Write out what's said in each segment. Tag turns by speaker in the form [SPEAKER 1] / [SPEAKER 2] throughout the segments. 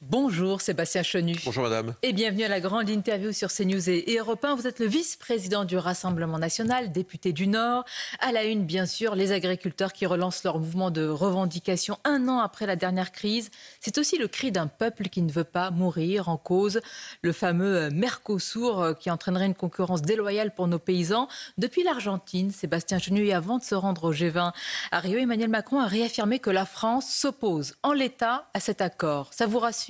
[SPEAKER 1] Bonjour Sébastien Chenu.
[SPEAKER 2] Bonjour madame.
[SPEAKER 1] Et bienvenue à la grande interview sur CNews et Europe 1. Vous êtes le vice-président du Rassemblement national, député du Nord. À la une, bien sûr, les agriculteurs qui relancent leur mouvement de revendication un an après la dernière crise. C'est aussi le cri d'un peuple qui ne veut pas mourir. En cause, le fameux Mercosur qui entraînerait une concurrence déloyale pour nos paysans. Depuis l'Argentine, Sébastien Chenu, et avant de se rendre au G20 à Rio, Emmanuel Macron a réaffirmé que la France s'oppose en l'état à cet accord. Ça vous rassure ?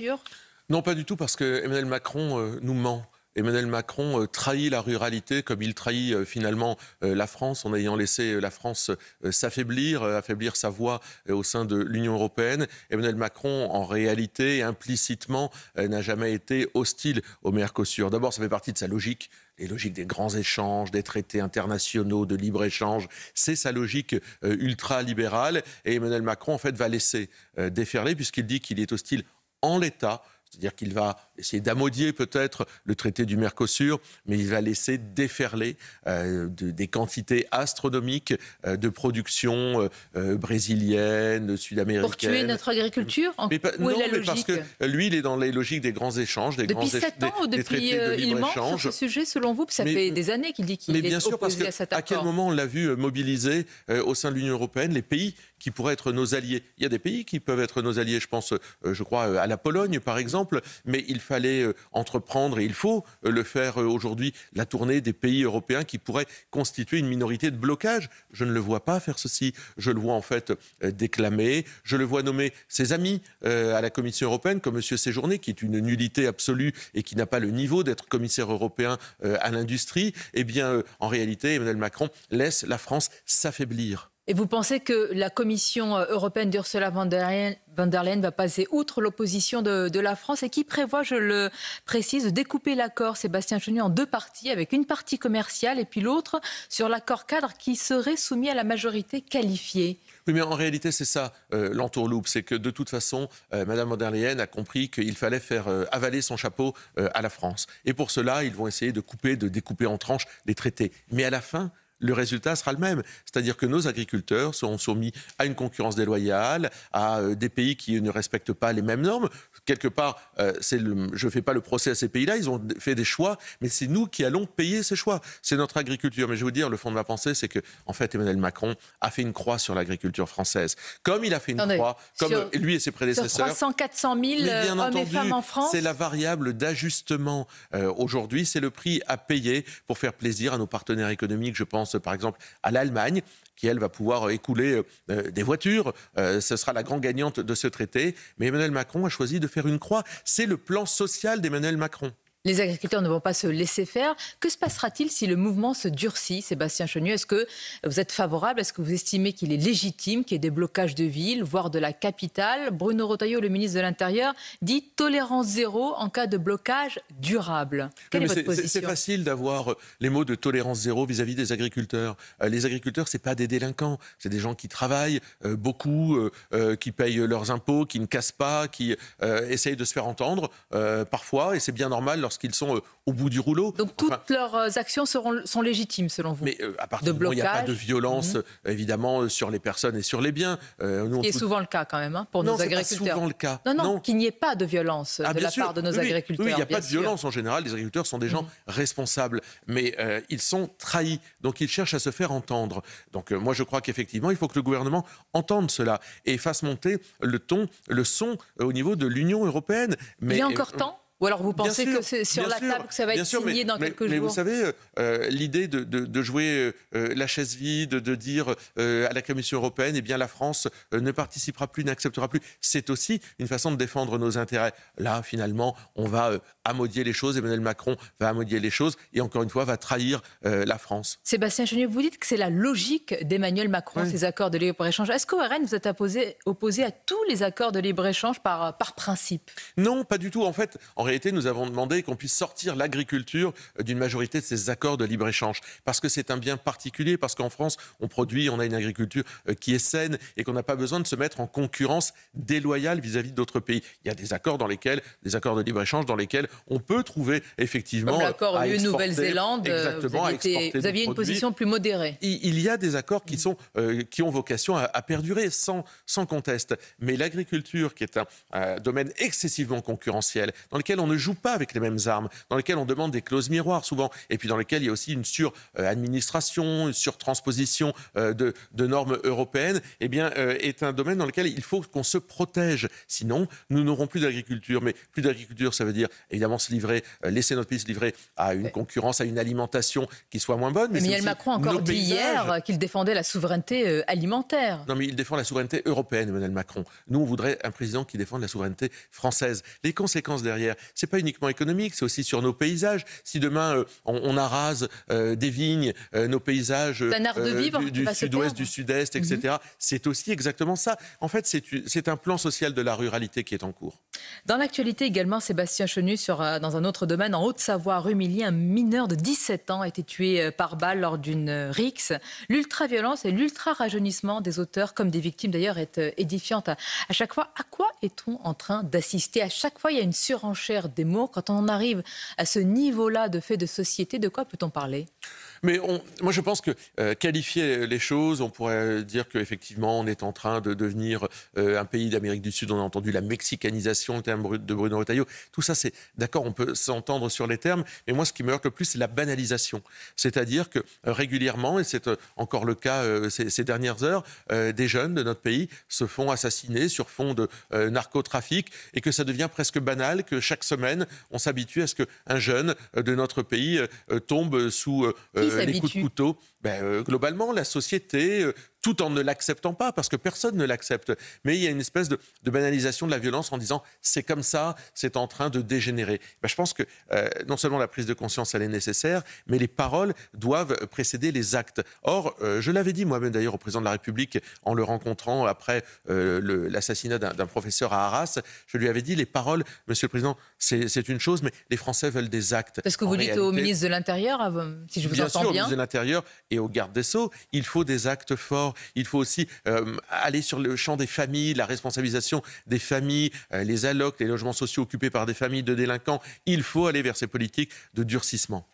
[SPEAKER 2] Non, pas du tout, parce que Emmanuel Macron nous ment. Emmanuel Macron trahit la ruralité comme il trahit finalement la France en ayant laissé la France s'affaiblir, affaiblir sa voix au sein de l'Union européenne. Emmanuel Macron, en réalité, implicitement, n'a jamais été hostile au Mercosur. D'abord, ça fait partie de sa logique. Les logiques des grands échanges, des traités internationaux de libre-échange, c'est sa logique ultra-libérale. Et Emmanuel Macron, en fait, va laisser déferler, puisqu'il dit qu'il est hostile en l'état, c'est-à-dire qu'il va essayer d'amodier peut-être le traité du Mercosur, mais il va laisser déferler des quantités astronomiques de production brésilienne, sud-américaine.
[SPEAKER 1] Pour tuer notre agriculture Où est la logique ?
[SPEAKER 2] Parce que lui, il est dans les logiques des grands échanges,
[SPEAKER 1] depuis 7 ans ou
[SPEAKER 2] des
[SPEAKER 1] depuis
[SPEAKER 2] traités de
[SPEAKER 1] il ment
[SPEAKER 2] libre-échange.
[SPEAKER 1] sur ce sujet, selon vous? Ça fait des années qu'il dit qu'il est
[SPEAKER 2] bien sûr,
[SPEAKER 1] opposé à cet accord.
[SPEAKER 2] À quel moment on l'a vu mobiliser au sein de l'Union européenne les pays qui pourraient être nos alliés? Il y a des pays qui peuvent être nos alliés, je pense, je crois, à la Pologne, par exemple, mais il fallait entreprendre, et il faut le faire aujourd'hui, la tournée des pays européens qui pourraient constituer une minorité de blocage. Je ne le vois pas faire ceci. Je le vois en fait déclamer. Je le vois nommer ses amis à la Commission européenne, comme M. Séjourné, qui est une nullité absolue et qui n'a pas le niveau d'être commissaire européen à l'industrie. Eh bien, en réalité, Emmanuel Macron laisse la France s'affaiblir.
[SPEAKER 1] Et vous pensez que la Commission européenne d'Ursula von der Leyen va passer outre l'opposition de la France et qui prévoit, je le précise, de découper l'accord Sébastien Chenu en deux parties, avec une partie commerciale et puis l'autre sur l'accord cadre qui serait soumis à la majorité qualifiée?
[SPEAKER 2] Oui, mais en réalité, c'est ça l'entourloupe. C'est que de toute façon, Mme von der Leyen a compris qu'il fallait faire avaler son chapeau à la France. Et pour cela, ils vont essayer de découper en tranches les traités. Mais à la fin, le résultat sera le même. C'est-à-dire que nos agriculteurs seront soumis à une concurrence déloyale, à des pays qui ne respectent pas les mêmes normes. Quelque part, je ne fais pas le procès à ces pays-là, ils ont fait des choix, mais c'est nous qui allons payer ces choix. C'est notre agriculture. Mais je vais vous dire, le fond de ma pensée, c'est que, en fait, Emmanuel Macron a fait une croix sur l'agriculture française. Comme il a fait une croix, comme lui et ses prédécesseurs.
[SPEAKER 1] Sur 300-400 000 hommes et femmes en France.
[SPEAKER 2] C'est la variable d'ajustement. Aujourd'hui, c'est le prix à payer pour faire plaisir à nos partenaires économiques, je pense par exemple à l'Allemagne, qui, elle, va pouvoir écouler des voitures. Ce sera la grande gagnante de ce traité. Mais Emmanuel Macron a choisi de faire une croix. C'est le plan social d'Emmanuel Macron.
[SPEAKER 1] Les agriculteurs ne vont pas se laisser faire. Que se passera-t-il si le mouvement se durcit, Sébastien Chenu? Est-ce que vous êtes favorable? Est-ce que vous estimez qu'il est légitime qu'il y ait des blocages de villes, voire de la capitale? Bruno Retailleau, le ministre de l'Intérieur, dit tolérance zéro en cas de blocage durable. Quelle est votre position?
[SPEAKER 2] C'est facile d'avoir les mots de tolérance zéro vis-à-vis des agriculteurs. Les agriculteurs, ce n'est pas des délinquants. C'est des gens qui travaillent beaucoup, qui payent leurs impôts, qui ne cassent pas, qui essayent de se faire entendre parfois. Et c'est bien normal lorsqu'ils sont au bout du rouleau.
[SPEAKER 1] Donc toutes leurs actions sont légitimes selon vous?
[SPEAKER 2] Mais à partir du moment où il n'y a pas de violence, évidemment, sur les personnes et sur les biens.
[SPEAKER 1] Ce qui est souvent le cas quand même pour nos agriculteurs.
[SPEAKER 2] Non, c'est pas souvent le cas.
[SPEAKER 1] Non, qu'il n'y ait pas de violence de la part de nos agriculteurs.
[SPEAKER 2] Oui, il n'y a pas de violence en général. Les agriculteurs sont des gens responsables. Mais ils sont trahis. Donc ils cherchent à se faire entendre. Donc moi je crois qu'effectivement, il faut que le gouvernement entende cela et fasse monter le son au niveau de l'Union européenne.
[SPEAKER 1] Mais il y a encore temps? Ou alors vous pensez que c'est sur la table que ça va être signé dans quelques jours?
[SPEAKER 2] Mais vous savez, l'idée de jouer la chaise vide, de dire à la Commission européenne, eh bien la France ne participera plus, n'acceptera plus, c'est aussi une façon de défendre nos intérêts. Là, finalement, on va amodier les choses, Emmanuel Macron va amodier les choses et encore une fois va trahir la France.
[SPEAKER 1] Sébastien Chenu, vous dites que c'est la logique d'Emmanuel Macron, ces accords de libre-échange. Est-ce qu'au RN, vous êtes opposé à tous les accords de libre-échange par principe?
[SPEAKER 2] Non, pas du tout. En fait, en réalité, nous avons demandé qu'on puisse sortir l'agriculture d'une majorité de ces accords de libre-échange. Parce que c'est un bien particulier, parce qu'en France, on a une agriculture qui est saine et qu'on n'a pas besoin de se mettre en concurrence déloyale vis-à-vis d'autres pays. Il y a des accords de libre-échange dans lesquels on peut trouver effectivement...
[SPEAKER 1] Comme l'accord UE-Nouvelle-Zélande, vous aviez une position plus modérée.
[SPEAKER 2] Il y a des accords qui ont vocation à perdurer sans conteste. Mais l'agriculture, qui est un domaine excessivement concurrentiel, dans lequel on ne joue pas avec les mêmes armes, dans lequel on demande des clauses miroirs souvent, et puis dans lequel il y a aussi une sur-administration, une sur-transposition de normes européennes, est un domaine dans lequel il faut qu'on se protège. Sinon, nous n'aurons plus d'agriculture. Mais plus d'agriculture, ça veut dire évidemment laisser notre pays se livrer à une concurrence, à une alimentation qui soit moins bonne. Mais
[SPEAKER 1] Emmanuel Macron a encore dit hier qu'il défendait la souveraineté alimentaire.
[SPEAKER 2] Non, mais il défend la souveraineté européenne, Emmanuel Macron. Nous, on voudrait un président qui défende la souveraineté française. Les conséquences derrière, c'est pas uniquement économique, c'est aussi sur nos paysages. Si demain, on arrase des vignes, nos paysages du sud-ouest, du sud-est, etc., c'est aussi exactement ça. En fait, c'est un plan social de la ruralité qui est en cours.
[SPEAKER 1] Dans l'actualité également, Sébastien Chenu, dans un autre domaine, en Haute-Savoie, à Rumilly, un mineur de 17 ans a été tué par balle lors d'une rixe. L'ultra-violence et l'ultra-rajeunissement des auteurs, comme des victimes d'ailleurs, est édifiante à chaque fois. À quoi est-on en train d'assister? À chaque fois, il y a une surenchère des mots. Quand on en arrive à ce niveau-là de faits de société, de quoi peut-on parler?
[SPEAKER 2] Mais moi, je pense que qualifier les choses, on pourrait dire qu'effectivement, on est en train de devenir un pays d'Amérique du Sud. On a entendu la mexicanisation, le terme de Bruno Retailleau. Tout ça, c'est d'accord, on peut s'entendre sur les termes. Mais moi, ce qui me heurte le plus, c'est la banalisation. C'est-à-dire que régulièrement, et c'est encore le cas ces dernières heures, des jeunes de notre pays se font assassiner sur fond de narcotrafic et que ça devient presque banal, que chaque semaine, on s'habitue à ce qu'un jeune de notre pays tombe sous... les coups de couteau, globalement, la société, tout en ne l'acceptant pas, parce que personne ne l'accepte. Mais il y a une espèce de banalisation de la violence en disant « c'est comme ça, c'est en train de dégénérer ». Je pense que non seulement la prise de conscience, elle est nécessaire, mais les paroles doivent précéder les actes. Or, je l'avais dit moi-même d'ailleurs au président de la République, en le rencontrant après l'assassinat d'un professeur à Arras, je lui avais dit « les paroles, Monsieur le Président, c'est une chose, mais les Français veulent des actes ».
[SPEAKER 1] C'est ce que vous dites au ministre de l'Intérieur, si je vous entends bien.
[SPEAKER 2] Bien sûr, au ministre de l'Intérieur et au garde des Sceaux, il faut des actes forts. Il faut aussi aller sur le champ des familles, la responsabilisation des familles, les allocs, les logements sociaux occupés par des familles de délinquants. Il faut aller vers ces politiques de durcissement.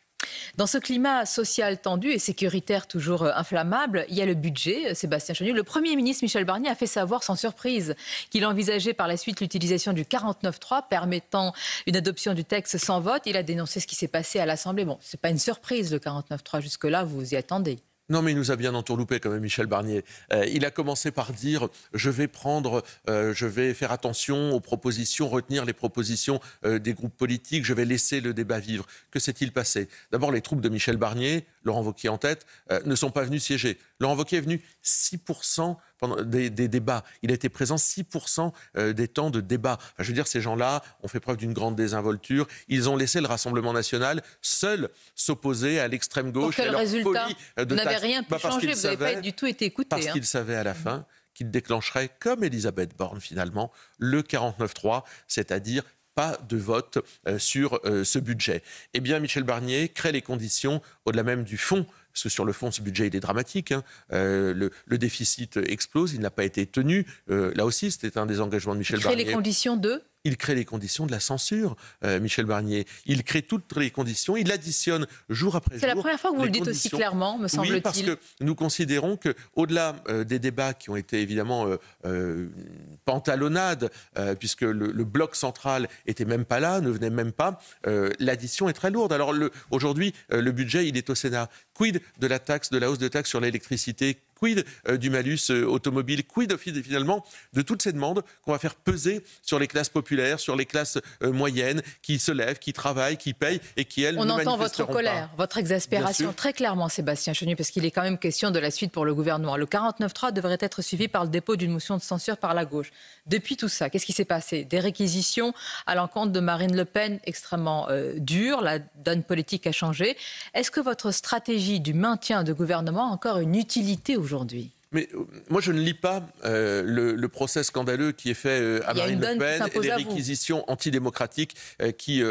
[SPEAKER 1] Dans ce climat social tendu et sécuritaire toujours inflammable, il y a le budget, Sébastien Chenu. Le Premier ministre Michel Barnier a fait savoir sans surprise qu'il envisageait par la suite l'utilisation du 49.3 permettant une adoption du texte sans vote. Il a dénoncé ce qui s'est passé à l'Assemblée. Bon, ce n'est pas une surprise le 49.3, jusque-là vous y attendez.
[SPEAKER 2] Non, mais il nous a bien entourloupé quand même, Michel Barnier. Il a commencé par dire je vais faire attention aux propositions, retenir les propositions des groupes politiques, je vais laisser le débat vivre. Que s'est-il passé? D'abord, les troupes de Michel Barnier, Laurent Wauquiez en tête, ne sont pas venus siéger. Laurent Wauquiez est venu 6% pendant des débats. Il a été présent 6% des temps de débat. Enfin, je veux dire, ces gens-là ont fait preuve d'une grande désinvolture. Ils ont laissé le Rassemblement national seul s'opposer à l'extrême gauche.
[SPEAKER 1] Pour quel résultat? Vous n'avez rien pu changer, vous n'avez pas du tout été écouté.
[SPEAKER 2] Parce qu'il savait à la fin qu'il déclencherait, comme Elisabeth Borne finalement, le 49.3, c'est-à-dire pas de vote sur ce budget. Eh bien, Michel Barnier crée les conditions, au-delà même du fond, parce que sur le fond, ce budget, il est dramatique. Le déficit explose, il n'a pas été tenu. Là aussi, c'était un des engagements de Michel Barnier.
[SPEAKER 1] Il crée les conditions de...
[SPEAKER 2] Il crée les conditions de la censure, Michel Barnier. Il crée toutes les conditions, il additionne jour après jour.
[SPEAKER 1] C'est la première fois que vous le dites aussi clairement, me semble-t-il.
[SPEAKER 2] Oui, parce que nous considérons qu'au-delà des débats qui ont été évidemment pantalonnades, puisque le bloc central n'était même pas là, ne venait même pas, l'addition est très lourde. Alors aujourd'hui, le budget, il est au Sénat. Quid de la hausse de taxe sur l'électricité? Quid du malus automobile? Quid finalement de toutes ces demandes qu'on va faire peser sur les classes populaires, sur les classes moyennes qui se lèvent, qui travaillent, qui payent et qui, elles, ne manifesteront pas.
[SPEAKER 1] On entend votre colère, votre exaspération très clairement, Sébastien Chenu, parce qu'il est quand même question de la suite pour le gouvernement. Le 49.3 devrait être suivi par le dépôt d'une motion de censure par la gauche. Depuis tout ça, qu'est-ce qui s'est passé? Des réquisitions à l'encontre de Marine Le Pen extrêmement dures, la donne politique a changé. Est-ce que votre stratégie du maintien de gouvernement a encore une utilité aujourd'hui?
[SPEAKER 2] Mais moi, je ne lis pas le procès scandaleux qui est fait à Marine Le Pen et les réquisitions antidémocratiques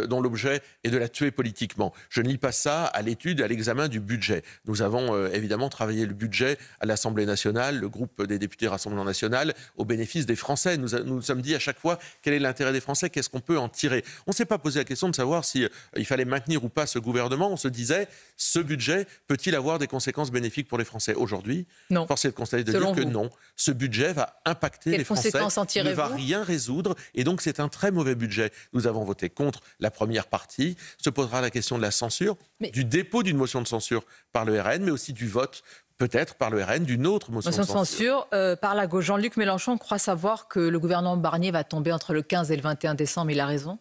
[SPEAKER 2] dont l'objet est de la tuer politiquement. Je ne lis pas ça à l'étude, à l'examen du budget. Nous avons évidemment travaillé le budget à l'Assemblée nationale, le groupe des députés Rassemblement national, au bénéfice des Français. Nous sommes dit à chaque fois quel est l'intérêt des Français, qu'est-ce qu'on peut en tirer. On ne s'est pas posé la question de savoir si il fallait maintenir ou pas ce gouvernement. On se disait, ce budget peut-il avoir des conséquences bénéfiques pour les Français? Aujourd'hui, force est de constater de dire que non. Ce budget va impacter les Français, ne va rien résoudre, et donc c'est un très mauvais budget. Nous avons voté contre la première partie. Se posera la question de la censure, du dépôt d'une motion de censure par le RN, mais aussi du vote, peut-être par le RN, d'une autre motion de censure.
[SPEAKER 1] Par la gauche. Jean-Luc Mélenchon croit savoir que le gouvernement Barnier va tomber entre le 15 et le 21 décembre. Il a raison?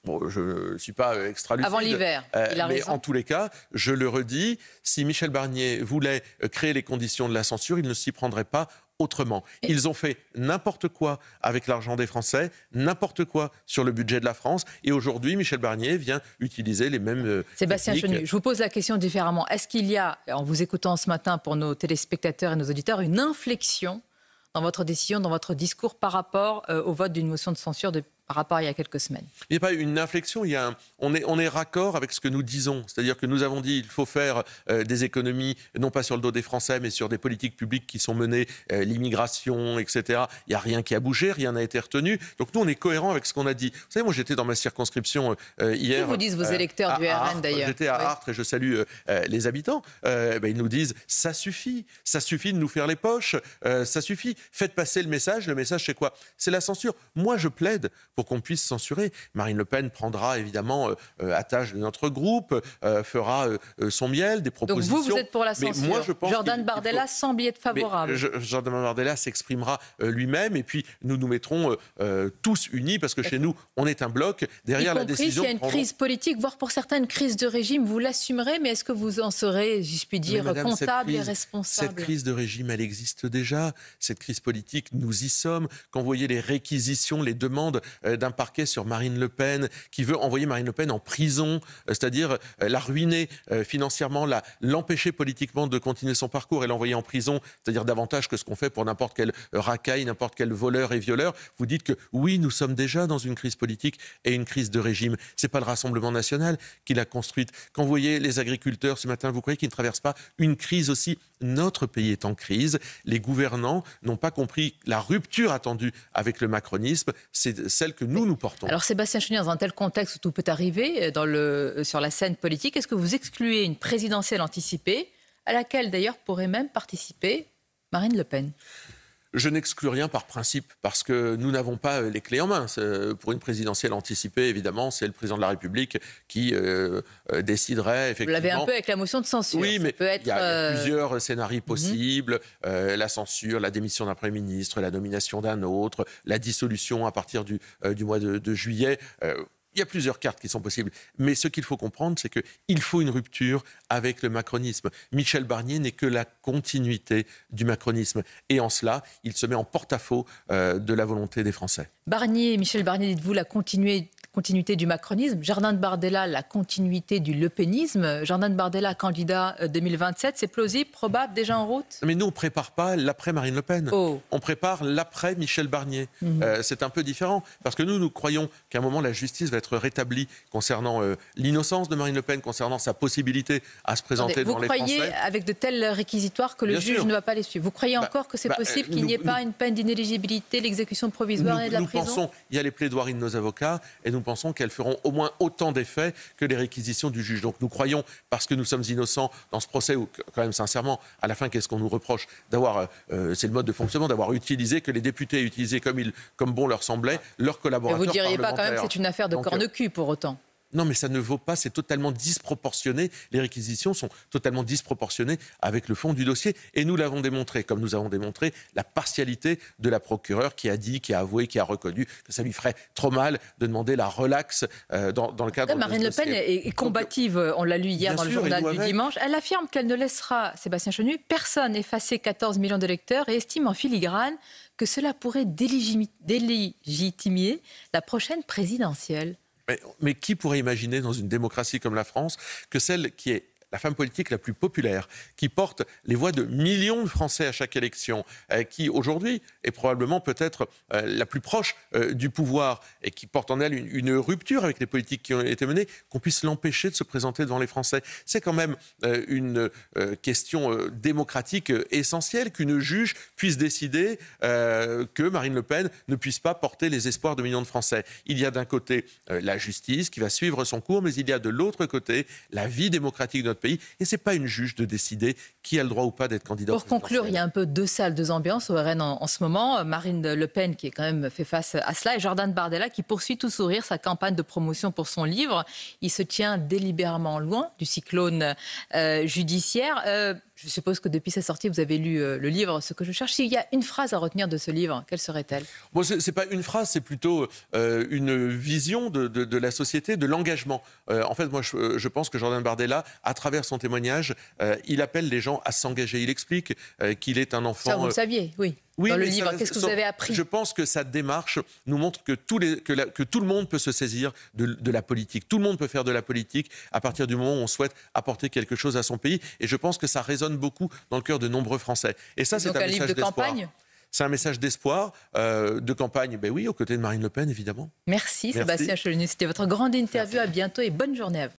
[SPEAKER 2] Bon, je ne suis pas extra-lucide.
[SPEAKER 1] Avant l'hiver, il a
[SPEAKER 2] mais
[SPEAKER 1] raison.
[SPEAKER 2] En tous les cas, je le redis, si Michel Barnier voulait créer les conditions de la censure, il ne s'y prendrait pas autrement. Ils ont fait n'importe quoi avec l'argent des Français, n'importe quoi sur le budget de la France. Et aujourd'hui, Michel Barnier vient utiliser les mêmes
[SPEAKER 1] Sébastien Chenu, je vous pose la question différemment. Est-ce qu'il y a, en vous écoutant ce matin pour nos téléspectateurs et nos auditeurs, une inflexion dans votre décision, dans votre discours par rapport au vote d'une motion de censure par rapport à il y a quelques semaines?
[SPEAKER 2] Il n'y a pas une inflexion, on est raccord avec ce que nous disons. C'est-à-dire que nous avons dit qu'il faut faire des économies, non pas sur le dos des Français, mais sur des politiques publiques qui sont menées, l'immigration, etc. Il n'y a rien qui a bougé, rien n'a été retenu. Donc nous, on est cohérent avec ce qu'on a dit. Vous savez, moi, j'étais dans ma circonscription hier.
[SPEAKER 1] Que vous disent vos électeurs du RN, d'ailleurs?
[SPEAKER 2] J'étais à Artres et je salue les habitants. Ils nous disent, ça suffit de nous faire les poches, ça suffit. Faites passer le message. Le message, c'est quoi? C'est la censure. Moi, je plaide pour qu'on puisse censurer. Marine Le Pen prendra évidemment à tâche de notre groupe, fera son miel, des propositions.
[SPEAKER 1] Donc vous êtes pour la censure.
[SPEAKER 2] Mais moi, je pense
[SPEAKER 1] Jordan Bardella semble y être favorable.
[SPEAKER 2] Jordan Bardella s'exprimera lui-même et puis nous nous mettrons tous unis parce que chez nous, on est un bloc derrière la décision.
[SPEAKER 1] S'il y a une crise politique, voire pour certains une crise de régime, vous l'assumerez, mais est-ce que vous en serez, si je puis dire, comptable et responsable?
[SPEAKER 2] Cette crise de régime, elle existe déjà. Cette crise politique, nous y sommes. Quand vous voyez les réquisitions, les demandes d'un parquet sur Marine Le Pen, qui veut envoyer Marine Le Pen en prison, c'est-à-dire la ruiner financièrement, l'empêcher politiquement de continuer son parcours et l'envoyer en prison, c'est-à-dire davantage que ce qu'on fait pour n'importe quel racaille, n'importe quel voleur et violeur. Vous dites que oui, nous sommes déjà dans une crise politique et une crise de régime. C'est pas le Rassemblement national qui l'a construite. Quand vous voyez les agriculteurs ce matin, vous croyez qu'ils ne traversent pas une crise aussi? Notre pays est en crise. Les gouvernants n'ont pas compris la rupture attendue avec le macronisme. C'est celle que nous portons.
[SPEAKER 1] Alors Sébastien Chenu, dans un tel contexte où tout peut arriver sur la scène politique, est-ce que vous excluez une présidentielle anticipée à laquelle d'ailleurs pourrait même participer Marine Le Pen?
[SPEAKER 2] Je n'exclus rien par principe, parce que nous n'avons pas les clés en main. Pour une présidentielle anticipée, évidemment, c'est le président de la République qui déciderait effectivement...
[SPEAKER 1] Vous l'avez un peu avec la motion de censure.
[SPEAKER 2] Oui, mais il y a plusieurs scénarios possibles. La censure, la démission d'un Premier ministre, la nomination d'un autre, la dissolution à partir du mois de juillet... Il y a plusieurs cartes qui sont possibles. Mais ce qu'il faut comprendre, c'est qu'il faut une rupture avec le macronisme. Michel Barnier n'est que la continuité du macronisme. Et en cela, il se met en porte-à-faux de la volonté des Français.
[SPEAKER 1] Michel Barnier, dites-vous la continuité du macronisme. Jordan Bardella, la continuité du lepénisme. Jordan Bardella, candidat 2027, c'est plausible, probable, déjà en route?
[SPEAKER 2] Mais nous, on ne prépare pas l'après Marine Le Pen. On prépare l'après Michel Barnier. C'est un peu différent. Parce que nous croyons qu'à un moment, la justice va être rétablie concernant l'innocence de Marine Le Pen, concernant sa possibilité à se présenter devant les Français.
[SPEAKER 1] Vous croyez, avec de tels réquisitoires, que le juge ne va pas les suivre? Vous croyez encore que c'est possible qu'il n'y ait pas une peine d'inéligibilité, l'exécution provisoire et de la prison?
[SPEAKER 2] Il y a les plaidoiries de nos avocats et nous pensons qu'elles feront au moins autant d'effets que les réquisitions du juge. Donc nous croyons, parce que nous sommes innocents dans ce procès, où quand même sincèrement, à la fin, qu'est-ce qu'on nous reproche? D'avoir, c'est le mode de fonctionnement, d'avoir utilisé, que les députés aient utilisé comme bon leur semblait, leurs collaborateurs parlementaires.
[SPEAKER 1] Vous ne diriez pas quand même que c'est une affaire de corne-cul pour autant?
[SPEAKER 2] Non, mais ça ne vaut pas, c'est totalement disproportionné. Les réquisitions sont totalement disproportionnées avec le fond du dossier. Et nous l'avons démontré, comme nous avons démontré la partialité de la procureure qui a dit, qui a avoué, qui a reconnu que ça lui ferait trop mal de demander la relaxe dans le cadre de ce
[SPEAKER 1] Marine Le Pen est combative, on l'a lu hier dans le journal du dimanche. Elle affirme qu'elle ne laissera, Sébastien Chenu, personne effacer 14 millions d'électeurs et estime en filigrane que cela pourrait délégitimer la prochaine présidentielle.
[SPEAKER 2] Mais qui pourrait imaginer dans une démocratie comme la France que celle qui est la femme politique la plus populaire, qui porte les voix de millions de Français à chaque élection, qui aujourd'hui est probablement peut-être la plus proche du pouvoir et qui porte en elle une rupture avec les politiques qui ont été menées, qu'on puisse l'empêcher de se présenter devant les Français. C'est quand même une question démocratique essentielle qu'une juge puisse décider que Marine Le Pen ne puisse pas porter les espoirs de millions de Français. Il y a d'un côté la justice qui va suivre son cours, mais il y a de l'autre côté la vie démocratique de notre pays. Et ce n'est pas une juge de décider qui a le droit ou pas d'être candidat.
[SPEAKER 1] Pour conclure, il y a un peu deux salles, deux ambiances au RN en ce moment. Marine Le Pen qui est quand même fait face à cela et Jordan Bardella qui poursuit tout sourire sa campagne de promotion pour son livre. Il se tient délibérément loin du cyclone judiciaire. Je suppose que depuis sa sortie, vous avez lu le livre « Ce que je cherche ». S'il y a une phrase à retenir de ce livre, quelle serait-elle ?
[SPEAKER 2] Bon, ce n'est pas une phrase, c'est plutôt une vision de la société, de l'engagement. En fait, moi, je pense que Jordan Bardella, à travers son témoignage, il appelle les gens à s'engager. Il explique qu'il est un enfant...
[SPEAKER 1] Ça, vous le saviez, oui.
[SPEAKER 2] Oui,
[SPEAKER 1] dans le livre, qu'est-ce que vous avez appris ?
[SPEAKER 2] Je pense que sa démarche nous montre que tout le monde peut se saisir de la politique. Tout le monde peut faire de la politique à partir du moment où on souhaite apporter quelque chose à son pays. Et je pense que ça résonne beaucoup dans le cœur de nombreux Français. Et ça, c'est un message d'espoir. C'est un message d'espoir, de campagne, ben oui, aux côtés de Marine Le Pen, évidemment.
[SPEAKER 1] Merci. Sébastien Chevelu, c'était votre grande interview. À bientôt et bonne journée à vous.